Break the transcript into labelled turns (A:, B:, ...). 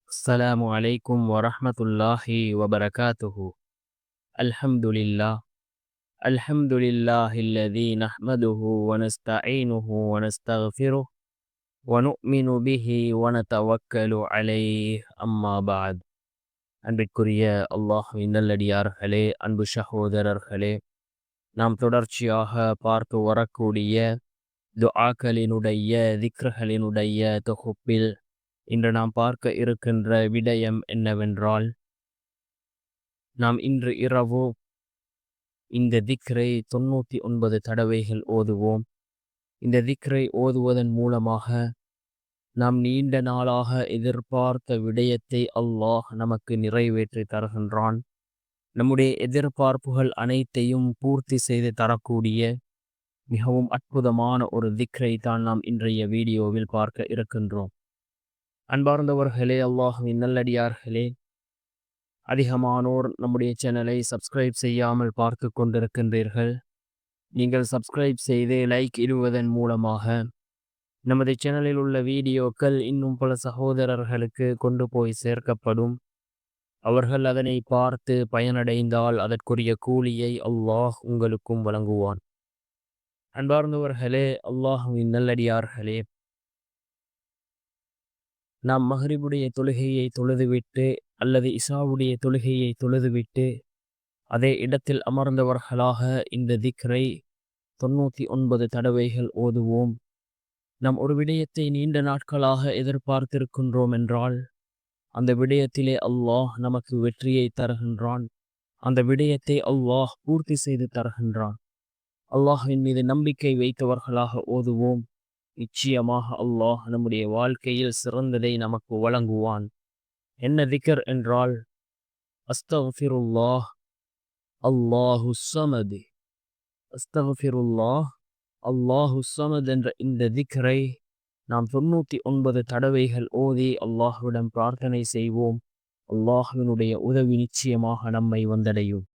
A: السلام عليكم ورحمة الله وبركاته. الحمد لله. الحمد لله الذي نحمده ونستعينه ونستغفره ونؤمن به ونتوكل عليه أما بعد. அன்பிற்குரிய அல்லாஹ்வின் நல்லடியார்களே, அன்பு சகோதரர்களே, நாம் தொடர்ச்சியாக பார்த்து வரக்கூடிய துஆக்களினுடைய திக்ர்களினுடைய தொகுப்பில் இன்று நாம் பார்க்க இருக்கின்ற விடயம் என்னவென்றால், நாம் இன்று இரவு இந்த திக்ரை 99 தடவைகள் ஓதுவோம். இந்த திக்ரை ஓதுவதன் மூலமாக நாம் நீண்ட நாளாக எதிர்பார்த்த விடயத்தை அல்லாஹ் நமக்கு நிறைவேற்றி தருகின்றான். நம்முடைய எதிர்பார்ப்புகள் அனைத்தையும் பூர்த்தி செய்து தரக்கூடிய மிகவும் அற்புதமான ஒரு திக்ரை தான் நாம் இன்றைய வீடியோவில் பார்க்க இருக்கின்றோம். அன்பார்ந்தவர்களே, அல்லாஹ்வின் நல்லடியார்களே, அதிகமானோர் நம்முடைய சேனலை சப்ஸ்கிரைப் செய்யாமல் பார்த்து கொண்டிருக்கின்றீர்கள். நீங்கள் சப்ஸ்கிரைப் செய்து லைக் இடுவதன் மூலமாக நமது சேனலில் உள்ள வீடியோக்கள் இன்னும் பல சகோதரர்களுக்கு கொண்டு போய் சேர்க்கப்படும். அவர்கள் அதனை பார்த்து பயனடைந்தால் அதற்குரிய கூலியை அல்லாஹ் உங்களுக்கும் வழங்குவான். அன்பார்ந்தவர்களே, அல்லாஹ்வின் நல்லடியார்களே, நாம் மஹ்ரிபுடைய தொழுகையை தொழுதுவிட்டு அல்லது இஷாவுடைய தொழுகையை தொழுதுவிட்டு அதே இடத்தில் அமர்ந்தவர்களாக இந்த திக்ரை 99 தடவைகள் ஓதுவோம். நாம் ஒரு விடயத்தை நீண்ட நாட்களாக எதிர்பார்த்திருக்கின்றோம் என்றால் அந்த விடயத்திலே அல்லாஹ் நமக்கு வெற்றியை தருகின்றான். அந்த விடயத்தை அல்லாஹ் பூர்த்தி செய்து தருகின்றான். அல்லாஹ்வின் மீது நம்பிக்கை வைத்தவர்களாக ஓதுவோம். நிச்சயமாக அல்லாஹ் நம்முடைய வாழ்க்கையில் சிறந்ததை நமக்கு வழங்குவான். என்ன திக்ர் என்றால், அஸ்தக்ஃபிருல்லாஹ் அல்லாஹு ஸமத். அஸ்தக்ஃபிருல்லாஹ் அல்லாஹு ஸமத் என்ற இந்த திக்ரை நாம் 99 தடவைகள் ஓதி அல்லாஹ்விடம் பிரார்த்தனை செய்வோம். அல்லாஹ்வினுடைய உதவி நிச்சயமாக நம்மை வந்தடையும்.